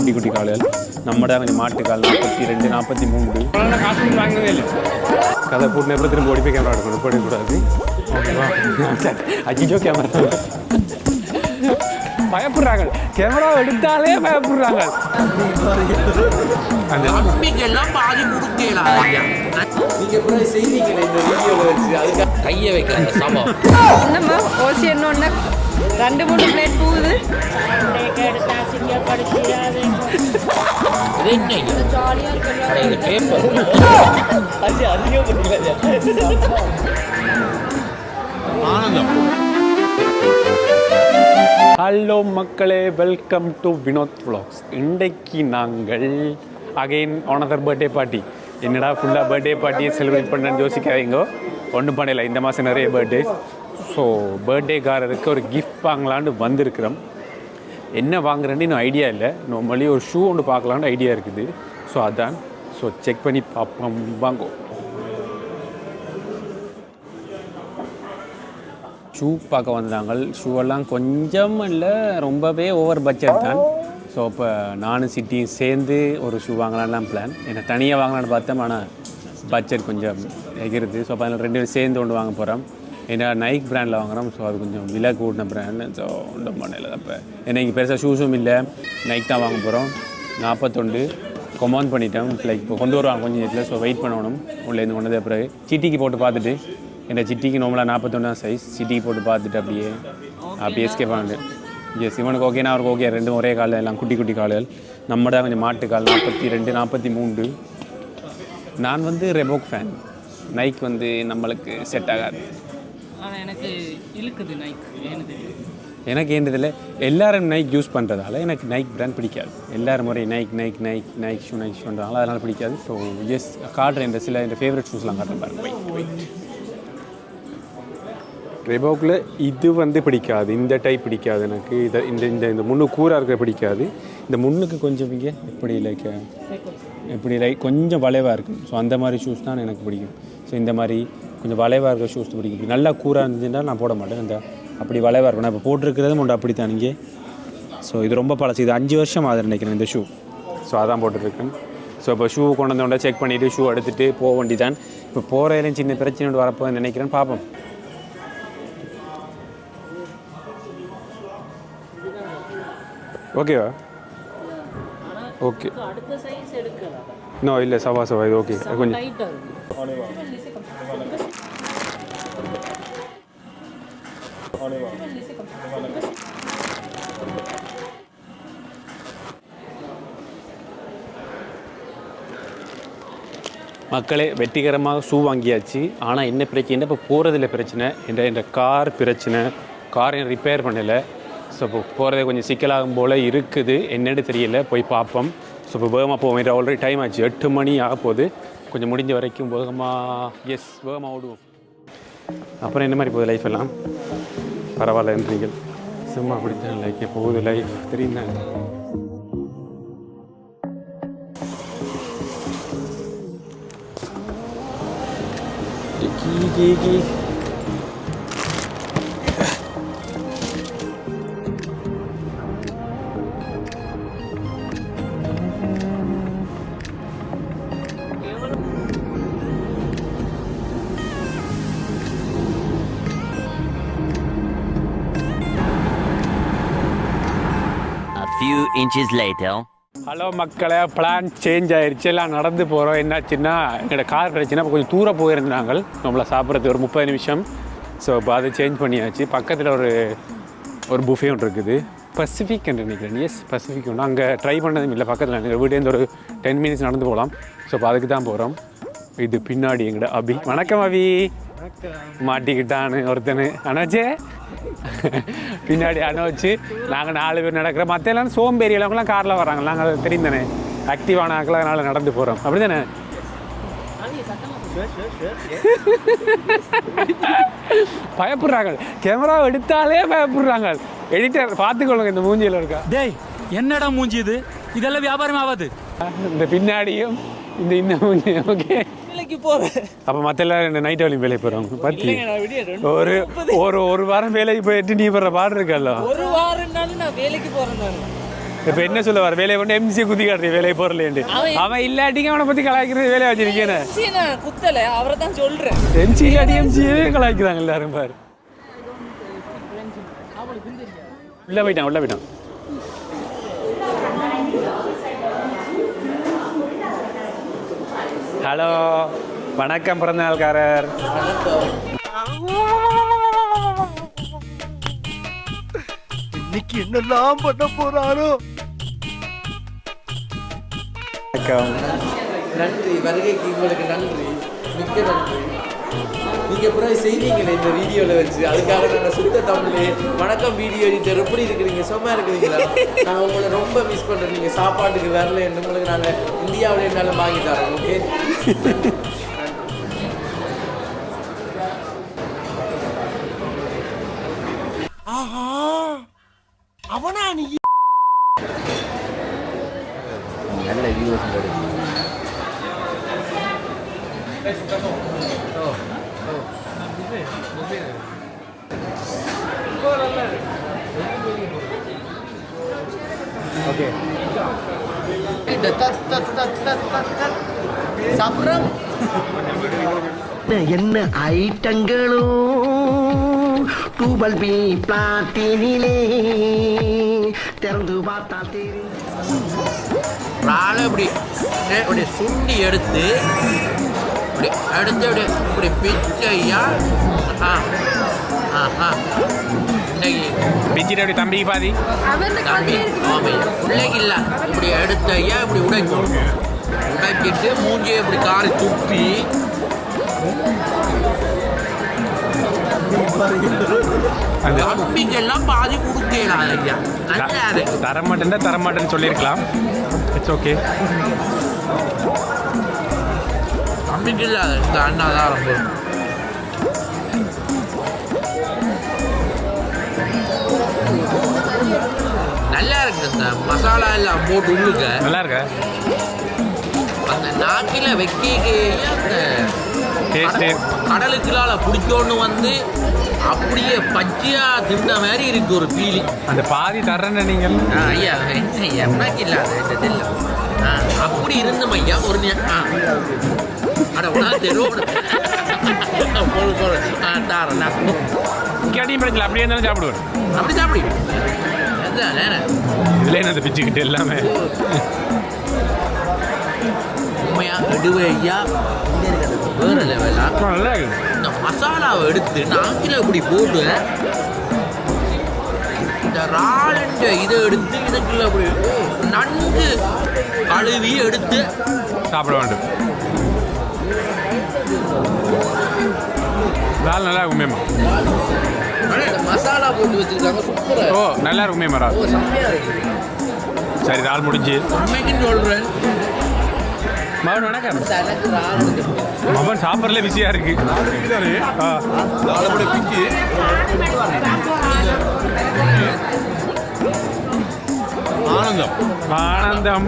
குட்டி குட்டி காலைகள் நம்மட கொஞ்சம் மாட்டுக்கால் 42 43 காசு வாங்கினதே இல்லை கதை போட்டு நேரம் திரும்ப ஓடி போய் கேமரா எடுக்கணும் போடக்கூடாது அஜிஜோ கேமரா பயப்படுறாங்க கேமரா எடுத்தாலே பயப்படுறாங்க கையை வைக்கிறாங்க சமம் என்னம்மா ஓசி என்ன 2-3 பிளேட் போகுது ஹலோ மக்களே, வெல்கம் டு வினோத் vlogs. இன்றைக்கு நாங்கள் அகைன் ஆனதர் பர்த்டே பார்ட்டி. என்னடா ஃபுல்லாக பர்த்டே பார்ட்டியை செலிப்ரேட் பண்ணேன்னு யோசிக்காதீங்க, ஒன்றும் பண்ணல. இந்த மாதம் நிறைய பர்த்டே. ஸோ பர்த்டேக்காரருக்கு ஒரு கிஃப்ட் வாங்கலான்னு வந்திருக்கிறோம். என்ன வாங்குறேன்னு இன்னும் ஐடியா இல்லை. நார்மலி ஒரு ஷூ ஒன்று பார்க்கலான்னு ஐடியா இருக்குது. ஸோ அதான், ஸோ செக் பண்ணி பார்ப்போம். வாங்கோ. ஷூ பார்க்க வந்தாங்க. ஷூவெல்லாம் கொஞ்சம் இல்லை, ரொம்பவே ஓவர் பட்ஜெட் தான். ஸோ இப்போ நானும் சிட்டியும் சேர்ந்து ஒரு ஷூ வாங்கலான்லாம் பிளான். ஏன்னா தனியாக வாங்கலான்னு பார்த்தோம், ஆனால் பட்ஜெட் கொஞ்சம் எகிறது. ஸோ அப்போ அதில் 2 பேரும் சேர்ந்து ஒன்று வாங்க போகிறோம். ஏன்னா நைக் பிராண்டில் வாங்குகிறோம். ஸோ அது கொஞ்சம் விலை கூட்டின பிராண்டு. ஸோ ஒன்றும் பண்ணல. அப்போ ஏன்னா இங்கே பெருசாக ஷூஸும் இல்லை, நைக் தான் வாங்க போகிறோம். 41 கொமான் பண்ணிட்டோம். லைக் இப்போ கொண்டு வருவாங்க கொஞ்சம் நேரத்தில். ஸோ வெயிட் பண்ணணும். உள்ளேருந்து கொண்டதே பிறகு சிட்டிக்கு போட்டு பார்த்துட்டு, இந்த சிட்டிக்கு நார்மலாக 41 தான் சைஸ். சிட்டிக்கு போட்டு பார்த்துட்டு அப்படியே எஸ்கேப் ஆனது. எஸ், இவனுக்கு ஓகேனா அவருக்கு ஓகே. 2 ஒரே காலில், எல்லாம் குட்டி குட்டி கால்கள். நம்மட கொஞ்சம் மாட்டுக்கால் 42 43. நான் வந்து ரெபோக் ஃபேன். நைக் வந்து நம்மளுக்கு செட் ஆகாது. ஆனால் எனக்கு இழுக்குது நைக். எனக்கு ஏன்றதில்லை, எல்லோரும் நைக் யூஸ் பண்ணுறதால எனக்கு நைக் பிராண்ட் பிடிக்காது. எல்லோரும் முறை நைக் நைக் நைக் நைக் ஷூன்றதால அதனால் பிடிக்காது. ஸோ எஸ், காட்டுறேன் இந்த சில இந்த ஃபேவரட் ஷூஸ்லாம் காட்டுறேன் பாருங்க. ரெபோக்கில் இது வந்து பிடிக்காது, இந்த டைப் பிடிக்காது எனக்கு. இதை இந்த முன்னு கூராக இருக்க பிடிக்காது. இந்த முன்னுக்கு கொஞ்சம் இங்கே எப்படி லைக் கொஞ்சம் வளைவாக இருக்கும். ஸோ அந்த மாதிரி ஷூஸ் தான் எனக்கு பிடிக்கும். ஸோ இந்த மாதிரி கொஞ்சம் வளைவாக இருக்கிற ஷூஸ் பிடிக்கும். நல்லா கூராக இருந்துச்சுன்னா நான் போட மாட்டேன். இந்த அப்படி வளைவாக இருக்கும். நான் இப்போ போட்டிருக்கிறதும் ஒன்று அப்படி தான் இங்கே. ஸோ இது ரொம்ப பழசு. இது 5 வருஷம் ஆகுது நினைக்கிறேன் இந்த ஷூ. ஸோ அதான் போட்டுருக்கேன். ஸோ இப்போ ஷூ கொண்டு வந்தோட செக் பண்ணிவிட்டு ஷூ எடுத்துகிட்டு போக வேண்டிதான். இப்போ போகிறதுலையும் சின்ன பிரச்சனை வரப்போ நினைக்கிறேன், பார்ப்போம். ஓகேவா? ஓகே. நோ இல்லை, சவா இது ஓகே. கொஞ்சம் மக்களே, வெற்றிகரமாக ஷூ வாங்கியாச்சு. ஆனால் என்ன பிரச்சனை, இப்போ போகிறதுல பிரச்சனை. இந்த கார் பிரச்சனை. காரை ரிப்பேர் பண்ணலை. ஸோ இப்போ போகிறதே கொஞ்சம் சிக்கலாகும் போல் இருக்குது. என்னென்னு தெரியல, போய் பார்ப்போம். ஸோ இப்போ வேகமாக போவோம். ஆல்ரெடி டைம் ஆச்சு, 8 மணி ஆக போகுது. கொஞ்சம் முடிஞ்ச வரைக்கும் வேகமாக ஓடுவோம். அப்புறம் என்ன மாதிரி போகுது லைஃப் எல்லாம்? பரவாயில்லன்றீங்க. சும்மா அப்படித்தான் லைக் போகுது லைஃப், தெரியுங்க. Few inches later. ஹலோ மக்களே, பிளான் சேஞ்ச் ஆயிடுச்சு. எல்லாம் நடந்து போகிறோம். என்னாச்சுன்னா, எங்களோட கார் பிரச்சனை. இப்போ கொஞ்சம் தூரம் போயிருந்தாங்க நம்மளை சாப்பிட்றதுக்கு ஒரு 30 நிமிஷம். ஸோ இப்போ அதை சேஞ்ச் பண்ணியாச்சு. பக்கத்தில் ஒரு புஃபே ஒன்று இருக்குது, பசிஃபிக் என்று நினைக்கிறேன். எஸ், பசிஃபிக் ஒன்று. அங்கே ட்ரை பண்ணதும் இல்லை. பக்கத்தில் எங்கள் வீடேருந்து ஒரு 10 மினிட்ஸ் நடந்து போகலாம். ஸோ இப்போ அதுக்கு தான் போகிறோம். இது பின்னாடி எங்கட அபி. வணக்கம் அபி. மாட்டிக்கிட்டான்னு ஒருத்தனு அனோச்சே பின்னாடி அனோச்சு. நாங்கள் 4 பேர் நடக்கிறோம். மற்ற எல்லாம் சோம்பேறி எல்லாம் காரில் வராங்க. நாங்கள் தெரியும் தானே, ஆக்டிவான ஆக்கள், அதனால் நடந்து போகிறோம். அப்படி தானே? பயப்படுறாங்க. கேமரா எடுத்தாலே பயப்படுறாங்க. எடிட்டர் பார்த்துக்கொள்ளுங்க, இந்த மூஞ்சியில் இருக்கா. டேய், என்னடா மூஞ்சி இது? இதெல்லாம் வியாபாரம் ஆகாது. இந்த பின்னாடியும் இந்த மூஞ்சி. ஓகே, அப்போ மற்ற எல்லாரும் நைட் வேலையும் வேலைக்கு போகிறவங்க பார்த்து ஒரு வாரம் வேலைக்கு போயிட்டு நீ போகிற பாடு இருக்கல்ல. ஒரு வாரம்னாலும் நான் வேலைக்கு போகிறேன். இப்போ என்ன சொல்ல வர வேலையை கொண்டு எம்சியை குத்தி காட்டுறது வேலையை போறலேண்டு அவன் இல்லாட்டிங்க அவனை பற்றி கலாய்க்கிறது வேலையை வச்சிருக்கேன் குத்தல அவரை தான் சொல்றேன் எம்சி இல்லாட்டி எம்சியே கலாய்க்கிறாங்க எல்லாரும் பாரு உள்ள போயிட்டான் ஹலோ வணக்கம் பிறந்த நாள்காரர் இன்னைக்கு என்னெல்லாம் பண்ண போறாரோ. நன்றி வருகைக்கு உங்களுக்கு நன்றி மிக்க நன்றி. நீங்கள் அப்புறம் செய்வீங்களே இந்த வீடியோவில் வச்சு அதுக்காக நாங்கள் சுத்த தமிழ் வணக்கம் வீடியோ எடிட்டர் எப்படி இருக்கிறீங்க சும்மா இருக்கிறீங்களா நான் உங்களை ரொம்ப மிஸ் பண்ணுறேன். நீங்கள் சாப்பாட்டுக்கு வரல என்று உங்களுக்கு நாங்கள் இந்தியாவில் இருந்தாலும் வாங்கி தரோம். ஓகே ஆஹா அவனா நீ நல்ல வியூஸ் ஓகே சாப்பிட்றோம் என்ன ஐட்டங்களோ டூபல் பி பிளாட்டினிலே திறந்து பார்த்தால் தெரியும். ராலை இப்படி சுண்டி எடுத்து இப்படி இப்படி பிச்சையா பிச்சிட்டு அப்படி தம்பிக்கு பாதி தம்பி பிள்ளைக்கு இல்லை இப்படி எடுத்த ஐயா இப்படி உடைச்சிட்டு மூஞ்சியை இப்படி காரி துப்பி தம்பிக்கெல்லாம் பாதி கொடுக்கலாம் ஐயா நல்லா தரமாட்டேன்னு சொல்லியிருக்கலாம். It's okay. தம்பிக்கு இல்லாத இந்த அண்ணா தான் ரொம்ப நல்லா இருக்கு. இந்த மசாலா எல்லாம் போட்டு உள்ளுக்க நல்லா இருக்க அந்த நாக்கில வைக்கையே அந்த டேஸ்ட்டு கடலுக்குள்ளால பிடிச்சோன்னு வந்து அப்படியே பச்சையா தின்ன மாதிரி இருக்கு ஒரு ஃபீலிங். அந்த பாதி தர்றேன்னு நீங்கள் ஐயா எனக்கு இல்லாத இல்லை அப்படி இருந்தும் ஐயா ஒரு அட உனா தெருவோட தாரண்ணா கேட்டியும் பிரச்சனை அப்படியே இருந்தாலும் சாப்பிடுவேன். அப்படி சாப்பிடு இதுல என்ன பிச்சுக்கிட்டு எல்லாமே உண்மையா எடுவே ஐயா வேற லெவலா நல்லா இருக்கு. இந்த மசாலாவை எடுத்து நாக்கில இப்படி போட்டு இந்த ராலுன்ற இதை எடுத்து இதுக்குள்ள அப்படி நன்கு கழுவி எடுத்து சாப்பிட வேண்டும். இறால் நல்லா இருக்குமேமா. இந்த மசாலா போட்டு வச்சிருக்காங்க சூப்பரா. ஓ நல்லா இருக்குமேமா இறால். செம்மையா இருக்கு. சரி இறால் முடிஞ்சு உண்மைக்குன்னு சொல்றேன். மகன் வணக்கம். எனக்கு இறால் மகன் சாப்பிட்றதுல பிஸியாக இருக்கு. ஆனந்தம்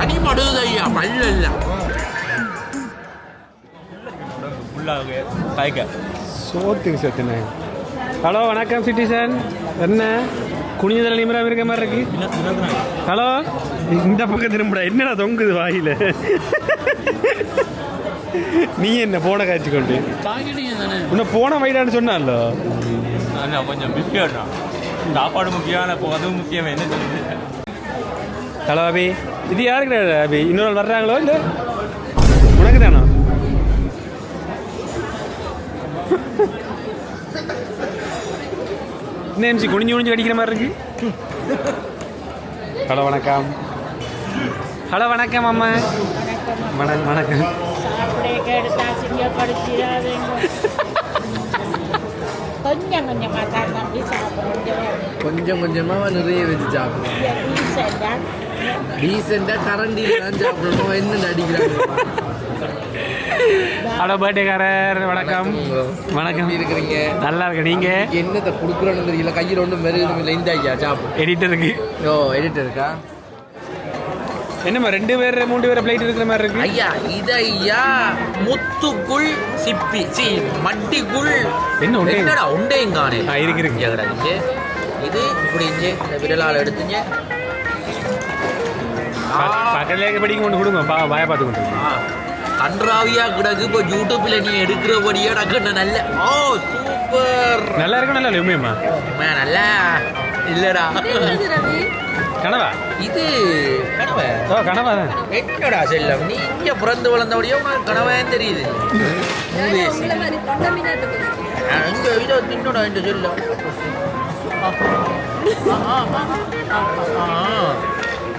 அடிபடுது ஐயா பல்ல இல்லை சோத்துக்கு சேர்த்துனே. ஹலோ வணக்கம் சிட்டிசன். என்ன குனிஞ்சதில் நிமிடம் இருக்க மாதிரி இருக்கு. ஹலோ இந்த பக்கம் திரும்படா. என்னடா தொங்குது வாயில. நீ என்ன போன காய்ச்சி கொண்டு இன்னும் போன வைடான்னு சொன்னால கொஞ்சம் பிஸியாடா சாப்பாடு முக்கியம் அதுவும் முக்கியம் என்ன சொல்லுங்க. ஹலோ அபி இது யாருக்கு அபி? இன்னொரு நாள் வர்றாங்களோ இல்லை உனக்கு தானோ? என்ன எம்சி குனிஞ்சு அடிக்கிற மாதிரி இருக்கு. ஹலோ வணக்கம். ஹலோ வணக்கம் அம்மா. வணக்கம். கொஞ்சம் கொஞ்சமாக நிறைய வச்சு சாப்பிடுவோம். டீசெண்டாக கரண்டியில் தான் சாப்பிடணும். என்ன அடிக்கிறாங்க. ஹலோ பர்த்டேக்காரர் வணக்கம். வணக்கம் இருக்கிறீங்க. நல்லா இருக்கு. நீங்க என்னத்தை கொடுக்குறோன்னு தெரியல. கையில் ஒன்றும் மெருகும் இல்லை. இந்த ஐயா சாப்பிடும். எடிட்டருக்கு ஓ எடிட்டர் இருக்கா? என்னம்மா 2 பேர் 3 பேர் பிளேட் இருக்கிற மாதிரி இருக்கு. ஐயா இது ஐயா முத்துக்குள் சிப்பி மட்டிக்குள் என்ன உண்டை? என்னடா உண்டையும் காணே இருக்கு இருக்கு. இது இப்படி இங்கே இந்த விரலால் எடுத்துங்க. பக்கத்துலேயே படிக்க கொண்டு கொடுங்க வாய பார்த்து கொண்டு கன்றாவியா கிடக்கு. இப்போ யூடியூப்ல நீ எடுக்கிறபடியே டக்குன்னு நல்ல சூப்பர் நல்லா இருக்கும். நல்லா உண்மையம்மா நல்லா இல்லடா கனவா இது கனவா? கனவா தான். என்னடா செல்லம், நீ இங்க பிறந்து வளர்ந்தபடியோ உனக்கு கனவான்னு தெரியுது. இங்க இதோ தின்னோட இந்த செல்லம்.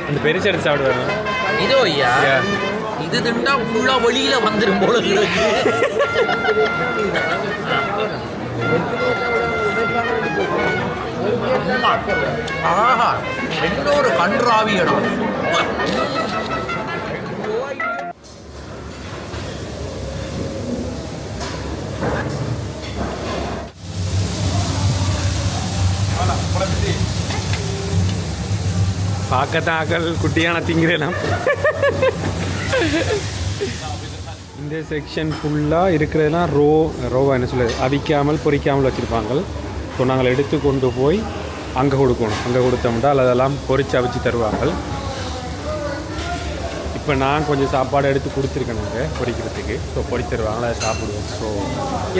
அந்த பெருசு எடுத்து சாப்பிடுவாங்க. இதோ ஐயா, இது திண்டா ஃபுல்லா வெளியில வந்துடும் போல இருக்கு. ஆஹா, இன்னொரு கன்றாவி இடம். பார்க்கத்தான் ஆக்கள் குட்டியான திங்கிறலாம். இந்த செக்ஷன் ஃபுல்லாக இருக்கிறதெல்லாம் ரோவாக என்ன சொல்லுது, அவிக்காமல் பொரிக்காமல் வச்சுருப்பாங்க. ஸோ நாங்கள் எடுத்து கொண்டு போய் அங்கே கொடுக்கணும். அங்கே கொடுத்தோம்னா அதெல்லாம் பொரித்து அவிச்சு தருவாங்க. இப்போ நான் கொஞ்சம் சாப்பாடு எடுத்து கொடுத்துருக்கேன் நாங்கள் பொரிக்கிறதுக்கு. ஸோ பொரிச்சு தருவாங்க, அதை சாப்பிடுவோம். ஸோ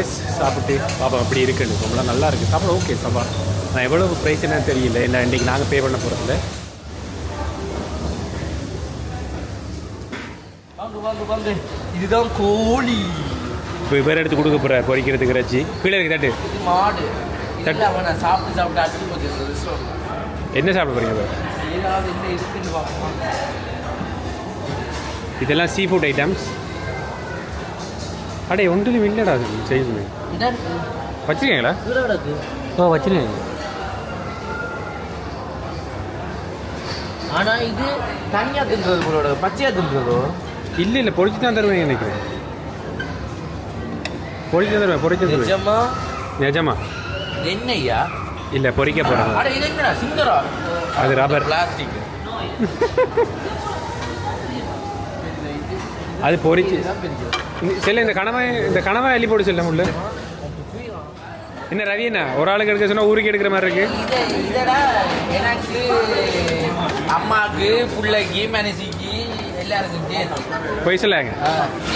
எஸ், சாப்பிட்டு பாப்பா அப்படி இருக்குன்னு ரொம்ப நல்லா இருக்குது சாப்பாடு. ஓகே சாப்பாடு. நான் எவ்வளோ ப்ரைஸ்ன்னு தெரியல, இல்லை இன்றைக்கி நாங்கள் பே பண்ண போகிறதில்ல. இதுதான் கோழி. இப்போ வேறு எடுத்து கொடுக்க போகிற பொரிக்கிறதுக்கு இறைச்சி. கீழே இருக்கு தட்டு. இது மாடு. தட்டு சாப்பிட்டு அடிச்சு போச்சு. என்ன சாப்பிட போகிறீங்க? ஏதாவது என்ன இருக்குன்னு பார்ப்போம். இதெல்லாம் சீ ஃபுட் ஐட்டம்ஸ். அடே ஒன்றுலையும் இல்லைடா செய்யுமே. வச்சுருக்கீங்களா? ஓ வச்சுருக்கீங்க. ஆனால் இது தனியாக தின்றது போலோட, பச்சையாக தின்றதோ? இல்லை பொரிச்சு தான் தருவேன் நினைக்கிறேன். பொரிச்சு தான் தருவேன். பொரிச்சு தருவேன். நிஜமா? நிஜமா என்னையா? இல்லை பொரிக்க போகிறேன். அட இது என்னடா சிங்கரா? அது ரப்பர் பிளாஸ்டிக். அது பொரிச்சு செல்ல. இந்த கனவை அள்ளி போட்டு செல்ல உள்ள. என்ன ரவி, என்ன ஒரு ஆளுக்கு எடுக்க சொன்னால் ஊருக்கு எடுக்கிற மாதிரி இருக்கு. இதடா எனக்கு அம்மாவுக்கு பிள்ளைக்கு மனசிக்கு எல்லாருக்கும் சேர்த்து போய் சொல்லாங்க.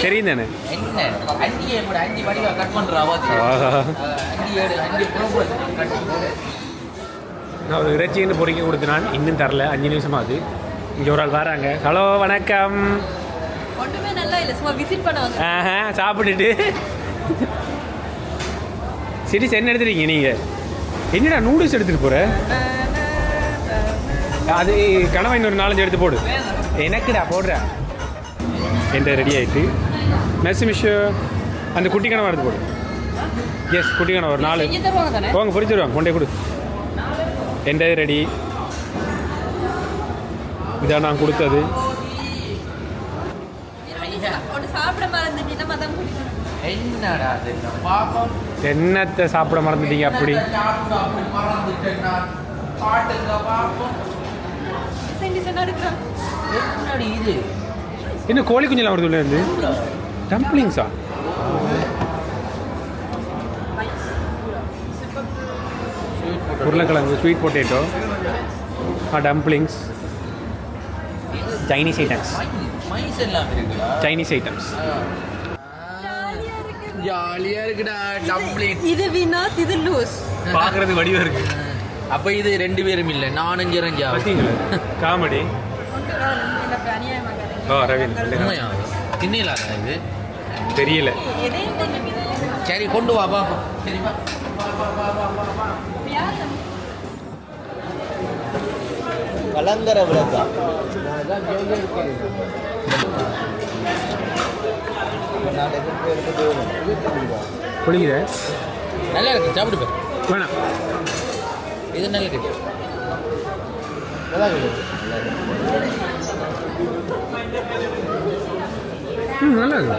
தெரியும் தானே என்ன அஞ்சி அஞ்சு மணிக்கு கட் பண்ணுறா. அஞ்சு நான் ஒரு இறைச்சின்னு பொறிக்க கொடுத்து நான் இன்னும் தரல. 5 நிமிஷம் ஆகுது. இங்கே ஒரு ஆள் வராங்க. ஹலோ வணக்கம். ஒன்றுமே நல்லா இல்லை, சும்மா விசிட் பண்ண வந்து சாப்பிட்டுட்டு சரி என்ன எடுத்துருக்கீங்க நீங்கள்? என்னடா நூடுல்ஸ் எடுத்துகிட்டு போகிற? அது கனவா இன்னொரு 4-5 எடுத்து போடு. எனக்குடா போடுறேன். எந்த ரெடி ஆகிட்டு மெஸ் மிஷோ அந்த குட்டி கனவா எடுத்து போடு. எஸ் குட்டி கனவா ஒரு 4 போங்க பொரிச்சு தருவாங்க. கொண்டே கொடு. எந்த ரெடி. இதான் நான் கொடுத்தது. சாப்பிட மறந்துட்டீங்கன்னா என்னடா பாப்போம். என்னத்தை சாப்பிட மறந்துட்டீங்க அப்படி? என்னடி இது? இன்னும் கோழி குஞ்செல்லாம் வருது உள்ளேருந்து. டம்ப்ளிங்ஸா? உருளைக்கிழங்கு, sweet potato, dumplings, Chinese items. Chinese items ஜாலியா இருக்குடா. டம்ப்ளிங். இது வினோத், இது லூஸ். பார்க்கறது வடிவா இருக்கு. அப்ப இது 2 பேரும் இல்லை, நானும் ஜெரஞ்சா. காமெடி. ஓ ரவீன் உண்மையா? தின்னலாதா இது? தெரியல. சரி கொண்டு வா பாப்பா. சரிப்பா. கலங்கர விளக்கா குளிக்குது. நல்லா இருக்கு, சாப்பிட்டு வேணாம். இது நல்லா இருக்கு. நல்லா இருக்கு.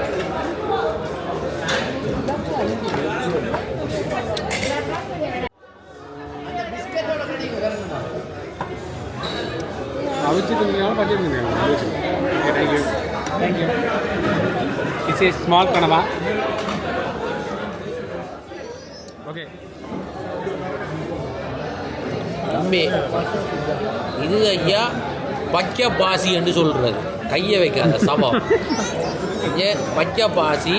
அவிச்சுட்டு பச்சை. Thank you thank you. It's A small கனவா. ஓகே தம்பி இது ஐயா பச்சை பாசி என்று சொல்றது கையை வைக்கிற சமம் பச்சை பாசி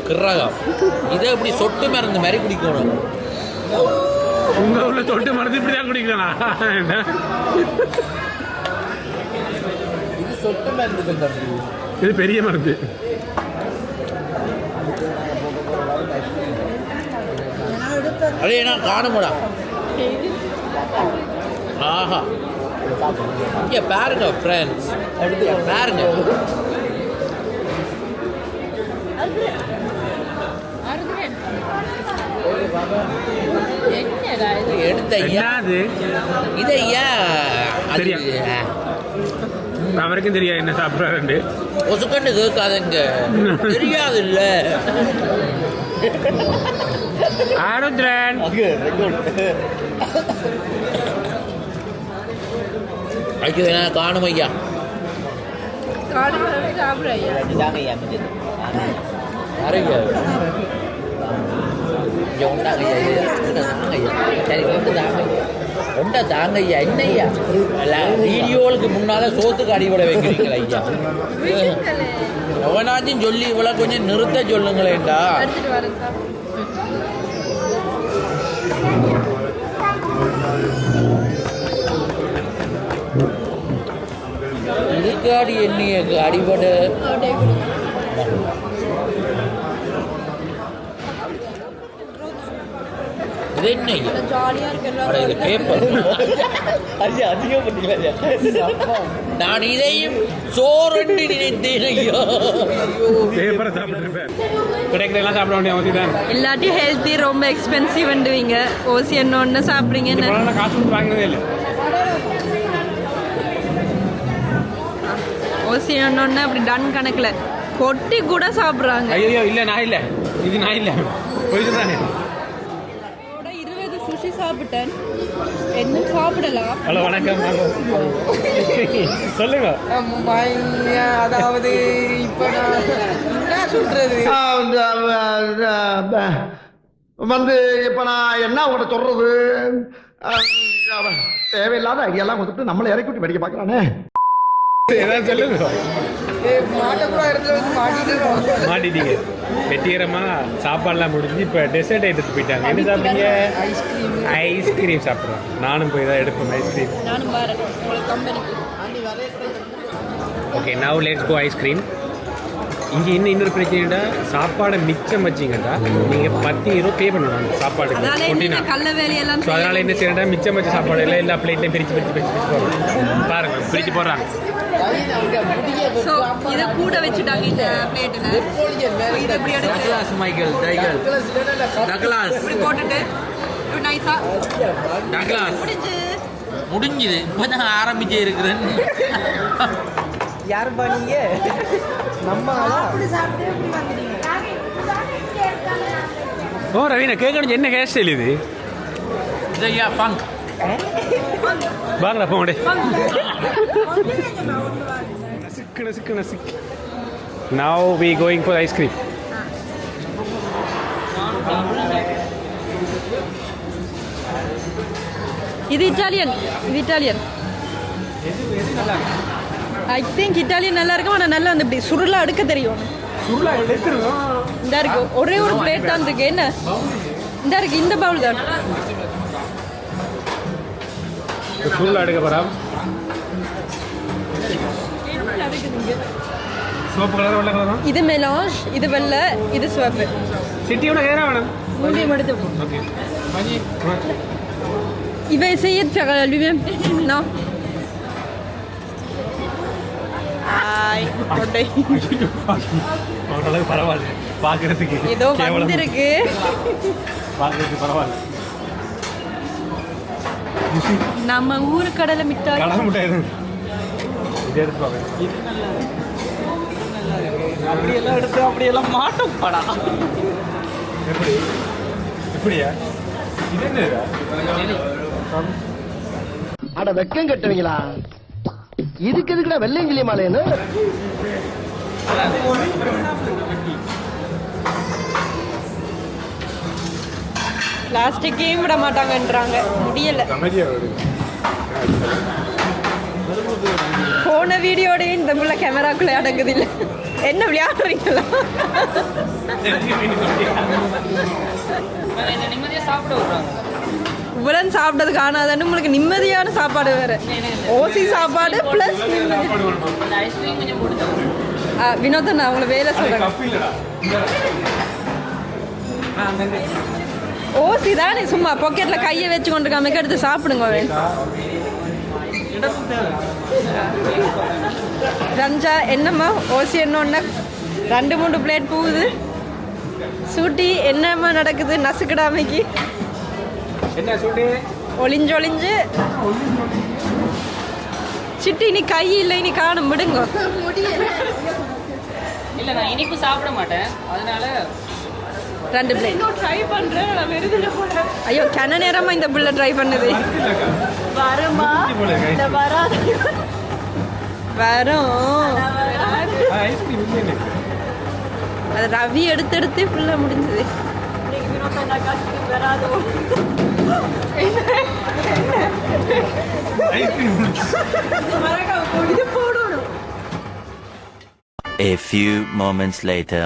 கிரகம் இதை இப்படி சொட்டு மருந்து மாதிரி குடிக்கணும். உங்க ஊர்ல சொட்டு மருந்து இப்படிதான் குடிக்கலாம். இது சொட்டு மருந்து தம்பி, இது பெரிய மருந்து. அதே நான் காணுமடா. ஆஹா இங்கே பாருங்க ஃப்ரெண்ட்ஸ், பாருங்க எடுத்த ஐயா இது ஐயா அவருக்கும் தெரியாது என்ன சாப்பிட்றாரு. ஒசுக்கண்டு கேட்காதங்க தெரியாது இல்ல. ஆருத்ரன் ஐயோ என்ன காணும் ஐயா. ஒண்டா தாங்க ஐயா. என்ன ஐயா வீடியோவுக்கு முன்னால சோத்துக்கு அடிபட வைக்கிறீங்களா ஐயா? எவனாச்சும் சொல்லி இவ்வளோ கொஞ்சம் நிறுத்த சொல்லுங்களேன்டா. இதுக்காடி எண்ணிய அடிபட இது என்ன இது பேப்பர் அதிகம் நான் இதையும் சோறு நினைத்தேன் ஐயோ. பேப்பரை சாப்பிட்டுருப்பேன். கிடைக்கிறதெல்லாம் சாப்பிட வேண்டிய அவசியம் தான். எல்லாத்தையும் ஹெல்த்தி ரொம்ப எக்ஸ்பென்சிவ்ண்டுவீங்க. ஓசி என்ன ஒன்று சாப்பிட்றீங்க. நான் காசு கொடுத்து வாங்கினதே இல்லை. ஓசி ஒன்று அப்படி டன் கணக்கில் கொட்டி கூட சாப்பிட்றாங்க. ஐயோ இல்லை நான் இல்லை, இது நான் இல்லை, போயிட்டு தானே 20 சுஷி சாப்பிட்டேன், என்ன சாப்பிடலாம். ஹலோ வணக்கம் சொல்லுங்க. அதாவது இப்ப நான் என்ன சொல்றது வந்து இப்ப நான் என்ன உங்கள்கிட்ட சொல்றது, தேவையில்லாத ஐடியாலாம் கொடுத்துட்டு நம்மளை இறக்கி விட்டு படிக்க பார்க்கறானே. ஏதாவது சொல்லுங்க. மாட்டக்கூட இடத்துல வந்து மாட்டிட்டீங்க. வெற்றிகரமா சாப்பாடுலாம் முடிஞ்சு இப்போ டெசர்ட் எடுத்து போயிட்டாங்க. என்ன சாப்பிட்டீங்க? ஐஸ்கிரீம் சாப்பிட்றோம். நானும் போய் தான் எடுப்பேன் ஐஸ்கிரீம். நானும் வரேன் உங்களுக்கு கம்பெனிக்கு. Okay now let's go ice cream. இங்கே இன்னொரு பிரச்சனைடா, சாப்பாடை மிச்சம் வச்சிங்கடா நீங்கள் 10 ரூபா பே பண்ணணும் அந்த சாப்பாடுக்கு. ஸோ அதனால் என்ன செய்யறா, மிச்சம் வச்ச சாப்பாடு எல்லாம் எல்லா பிளேட்லையும் பிரித்து போடுறாங்க. பாருங்க பிரித்து போடுறாங்க. ஸோ இதை கூட வச்சுட்டாங்க இந்த பிளேட்டில். இதை இப்படி எடுத்து டக்ளாஸ் மைக்கேல் டைகல் டக்ளாஸ் இப்படி போட்டுட்டு இப்படி நைஸா டக்ளாஸ் முடிஞ்சுது. இப்போ தான் ஆரம்பிச்சே இருக்கிறேன். யார் பண்ணீங்க? நம்ம ஓ ரவீனா கேட்கணும், என்ன ஹேர் ஸ்டைல் இது? ஐயா ஃபங்க் வாங்கடா போங்கடே. சிக்கன சிக். Now we going for ice cream. இது இட்டாலியன். ஐ திங்க் இட்டாலியன் நல்லா இருக்கும். ஆனால் நல்லா வந்து இப்படி சுருளா அடுக்க தெரியும். இந்த இருக்கு ஒரே ஒரு பிளேட் தான் இருக்கு. என்ன இந்த இருக்கு, இந்த பவுல் தான் சுருளா அடுக்க போகிறோம். சோப்பு கலர் வெள்ளை கலர். இது மெலாஞ்ச், இது வெள்ளை, இது சிவப்பு. சிட்டியோட ஹேரா வேணும். மூணையும் எடுத்து okay. Il va essayer de faire lui-même. Non. அவனால பரவாயில்ல பார்க்கறதுக்கு. ஏதோ வந்திருக்கு. பார்க்கறதுக்கு பரவாயில்ல. நம்ம ஊரு கடலை மிட்டாய். கடலை மிட்டாய் இது எடுத்துவாங்க. அப்படியெல்லாம் எடுத்து அப்படியெல்லாம் மாட்டோம் படா. எப்படியா இது என்ன? அட வெக்கம் கட்டுவீங்களா? இதுக்கு எதுக்குடா வெள்ளையங்கிலி மாலைன்னு? பிளாஸ்டிக்கையும் விட மாட்டாங்கன்றாங்க. முடியல. போன வீடியோடய இந்த புள்ள கேமராக்குள்ளே அடங்குது இல்லை. என்ன விளையாடுறீங்களா? இவ்வளவு சாப்பிட்டது காணாதான்னு உங்களுக்கு நிம்மதியான சாப்பாடு வேற. ஓசி சாப்பாடு பிளஸ் வினோதன் நான் உங்களை வேலை சொல்றேன். ஓசி தானே சும்மா பாக்கெட்ல கையை வச்சு கொண்டு கம்மிக்க எடுத்து சாப்பிடுங்க. ரஞ்சா என்னம்மா ஓசி என்ன 2-3 பிளேட் போகுது. சூட்டி என்னம்மா நடக்குது நசுக்கிடாமைக்கு? என்ன சூட்டி ஒளிஞ்சொளிஞ்சு சிட்டி நீ கை இல்லை நீ காணும் விடுங்க. இல்ல நான் இனிப்பு சாப்பிட மாட்டேன், அதனால 2 பிளேட் ட்ரை பண்றேன். ஐயோ கன நேரமா இந்த புள்ள ட்ரை பண்ணுது. வருமா இந்த வராது வரும். அது ரவி எடுத்து ஃபுல்லா முடிஞ்சது. A few moments later.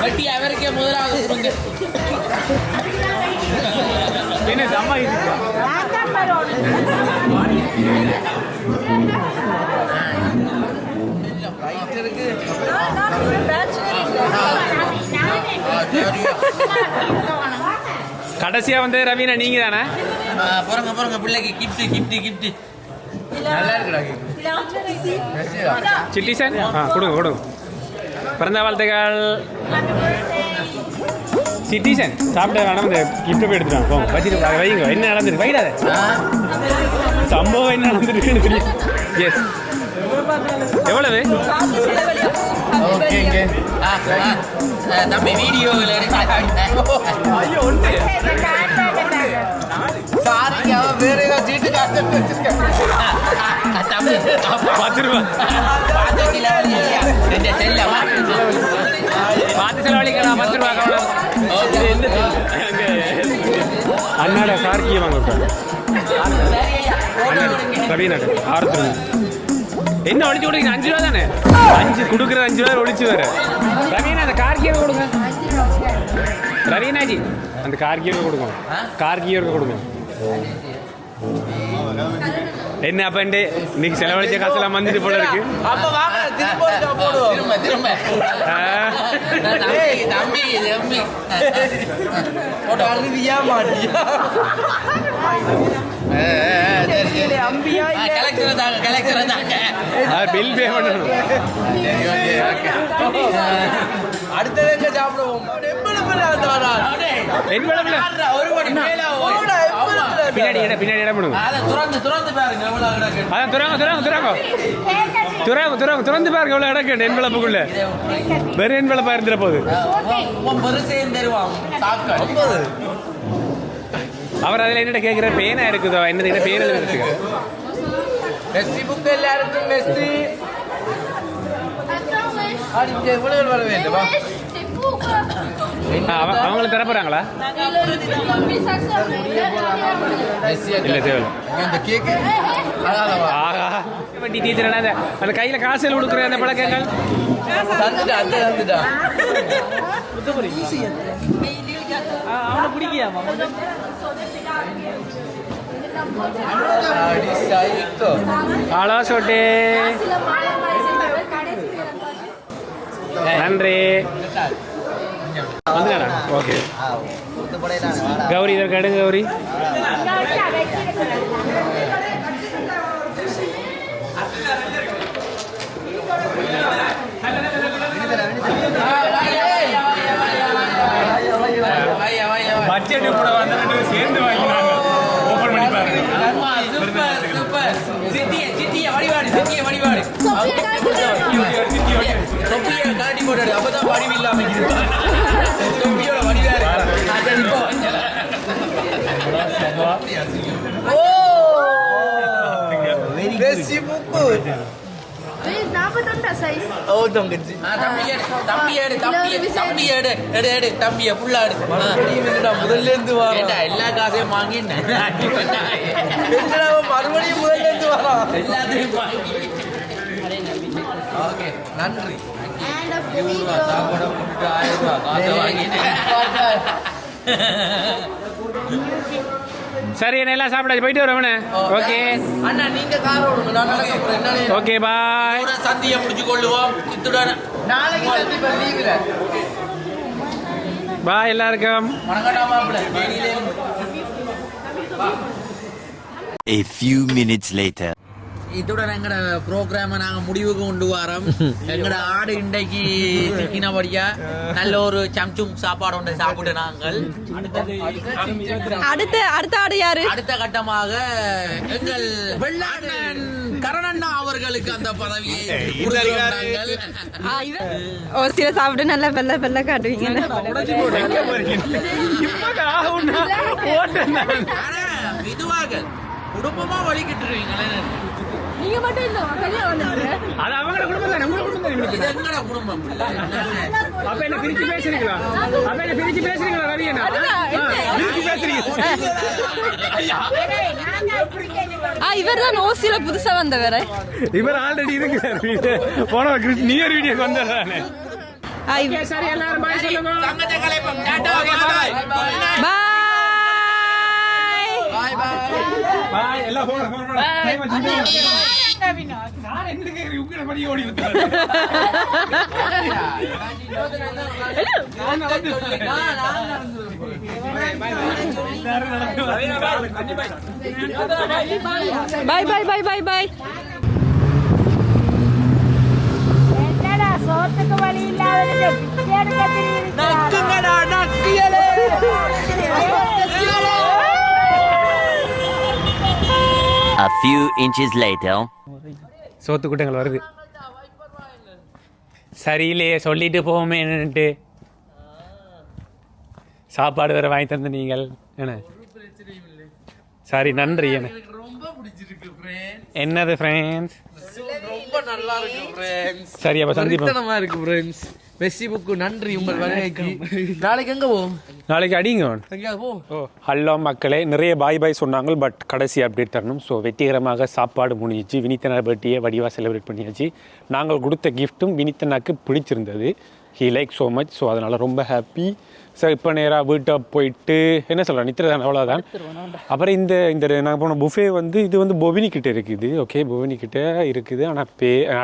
வட்டி அவருக்கே முதலாவது கொடுங்க. என்ன சம்மா கடைசியா வந்து ரவீனா நீங்க தானே? போறங்க பிள்ளைக்கு கிஃப்ட் நல்லா இருக்குடா. சிட்டி சார் கொடுங்க பிறந்த வாழ்த்துக்கள். சிட்டிசன் சாப்பிட்ட வேணாம் இந்த கிஃப்ட் போய் எடுத்துட்டு போங்க வச்சுட்டு வைங்க. என்ன நடந்துருக்கு வைடாத சம்பவம் என்ன நடந்துருக்குன்னு தெரியும். எஸ் எவ்வளவு தம்பி வீடியோவில் சாரிங்க வேற ஏதோ சீட்டு காசு தம்பி 10 ரூபா பார்த்து செலவழிக்கலாம். 10 ரூபா அண்ணாட கார்கிய வாங்க ரவீனாடு ஆறுத்து என்ன ஒழிச்சு கொடுங்க? 5 ரூபா தானே? 5 கொடுக்குற 5 ரூபா ஒழிச்சு வேற. ரவீனா அந்த கார்கியை கொடுங்க. ரவீனாஜி அந்த கார்கியை கொடுங்க. கார்கியை கொடுங்க. என்ன அப்பண்டு இன்னைக்கு செலவழிச்ச காசெல்லாம் வந்துட்டு போல இருக்கு. பில் பே பண்ணணும். அடுத்த சாப்பிடுவோம். பின்னாடி இடம் பண்ணுங்க. திறந்து பாருங்க எவ்வளவு இடம் கேட்டு என்பளப்புக்குள்ள வெறும் என்பளப்பா இருந்துட போகுது. அவர் அதில் என்னட்ட கேட்குற பேனா இருக்குதோ என்ன பேர் எழுதுறதுக்கு பெஸ்டி புக் எல்லாருக்கும் பெஸ்டி இவ்வளவு வர வேண்டுமா? அவங்களுக்கு தர போறாங்களா? இல்ல தேவை வண்டி டீச்சர் அந்த கையில காசு கொடுக்குற அந்த பழக்கங்கள் அவனை பிடிக்காமா ஹலோ சோட்டு நன்றி வந்துடா ஓகே கௌரி இதற்கு அடுங்க கௌரி பட்ஜெட் கூட வந்து சேர்ந்து வாங்கினாங்க ஓபன் பண்ணி பாருங்க சூப்பர் சூப்பர் சிட்டிய வடிவாடு தொப்பியை காட்டி போட்டாடு அப்பதான் வடிவு இல்லாம தொப்பியோட வடிவா இருக்கு முதல்ல இருந்து வரோம் எல்லா காசையும் வாங்கி மறுபடியும் முதல்ல இருந்து வரோம் எல்லாத்தையும் வாங்கி ஓகே நன்றி சாப்பாடு 1000 ரூபாய் காசை வாங்கிட்டேன் சரி என்ன எல்லாம் சாப்பிடாச்சு போயிட்டு வரவனே ஓகே அண்ணா நீங்க கார் ஓடுங்க நான் நடக்க போறேன் என்ன ஓகே பாய் சந்தியை முடிச்சு கொள்ளுவோம் இத்துடன் நாளைக்கு சந்திப்பா லீவ்ல பாய் எல்லாருக்கும் வணக்கடா மாப்பிள்ளை வெளியிலே A few minutes later. இத்துடன் எங்கட ப்ரோக்ராம நாங்க முடிவுக்கு கொண்டு வரோம் எங்கட ஆடு இன்றைக்கு சிக்கினபடியா நல்ல ஒரு சம்சும் சாப்பாடு ஒன்றை சாப்பிட்டு நாங்கள் அடுத்த ஆடு யாரு அடுத்த கட்டமாக எங்கள் வெள்ளாளன் கரணண்ணா அவர்களுக்கு அந்த பதவியை கொடுக்கிறோம் நாங்கள். சில சாப்பிட்டு நல்லா வெள்ளை காட்டுவீங்க ஆனா, மெதுவாக குடும்பமா வலிக்கிட்டுருவீங்களே நீங்க மட்டும் இல்ல அது அவங்களோட குடும்பம் தானே உங்களோட குடும்பம் தானே இது எங்கட குடும்பம் அப்ப என்ன பிரிச்சு பேசுறீங்களா ரவி என்ன பிரிச்சு பேசுறீங்க இவர் தான் ஓசியில புதுசா வந்தவர இவர் ஆல்ரெடி இருக்கிறார் போன நியூ இயர் வீடியோக்கு வந்தானே சரி எல்லாரும் பாய் சொல்லுங்க சங்கத்தை கலைப்போம் டாடா பாய் பாய் பாய் எல்லாம் போங்க நான் என்ன கேக்குறேன் உங்களை படி ஓடி வந்தேன் பாய் பாய் பாய் பாய் பாய் சோத்துக்கு வழி இல்லாத A few inches later. சோத்து கூட்டங்கள் வருது சரியில்லையே சொல்லிட்டு போவோமேன்னுட்டு சாப்பாடு வேற வாங்கி தந்து நீங்கள் என்ன சரி நன்றி என்ன என்னது ஃப்ரெண்ட்ஸ் ரொம்ப நல்லா இருக்கு ஃப்ரெண்ட்ஸ் சரி அப்ப சந்திப்போம் சந்திப்பமா இருக்கு ஃப்ரெண்ட்ஸ் மெஸ்ஸிபுக்கு நன்றி உங்கள் வருகைக்கு நாளைக்கு எங்க போவோம் நாளைக்கு அடிங்க எங்கேயாவது போ ஹலோ மக்களே நிறைய பாய் சொன்னாங்க பட் கடைசி அப்டேட் தரணும் ஸோ வெற்றிகரமாக சாப்பாடு முடிஞ்சிச்சு வினித்தனா பர்த்டே வடிவாக செலிப்ரேட் பண்ணியாச்சு நாங்கள் கொடுத்த கிஃப்ட்டும் வினித்தனாக்கு பிடிச்சிருந்தது he like so much so அதனால் ரொம்ப ஹாப்பி சார் இப்போ நேராக வீட்டை போயிட்டு என்ன சொல்கிறேன் நித்திர தான் அவ்வளோதான் அப்புறம் இந்த நாங்கள் போன புஃபே வந்து இது வந்து பொபினிக்கிட்ட இருக்குது ஓகே பொபினிக்கிட்ட இருக்குது ஆனால்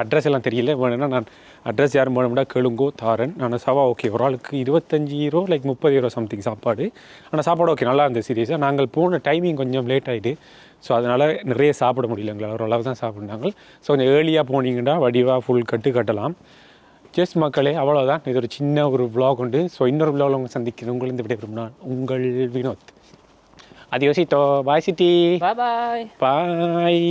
அட்ரஸ் எல்லாம் தெரியல வேணும்னா நான் அட்ரஸ் யாரும் வேணும்னா கேளுங்கோ தாரன் நான் சவா ஓகே ஒரு ஆளுக்கு 25 யூரோ லைக் 30 யூரோ சம்திங் சாப்பாடு ஆனால் சாப்பாடு ஓகே நல்லா இருந்தது சீரியஸாக நாங்கள் போன டைமிங் கொஞ்சம் லேட் ஆகிட்டு ஸோ அதனால் நிறைய சாப்பிட முடியல எங்களால் ஓரளவு தான் சாப்பிட்னாங்க ஸோ கொஞ்சம் ஏர்லியாக போனீங்கன்னா வடிவாக ஃபுல் கட்டலாம் ஜஸ்ட் மக்களே அவ்வளோதான் இது ஒரு சின்ன ஒரு விலாக் உண்டு ஸோ இன்னொரு விலாகில் உங்களை சந்திக்கிறேன் உங்களை இந்த விடைபெறும் நான் உங்கள் வினோத் அது யோசித்தோ பாய் சிட்டி பாய் பாய்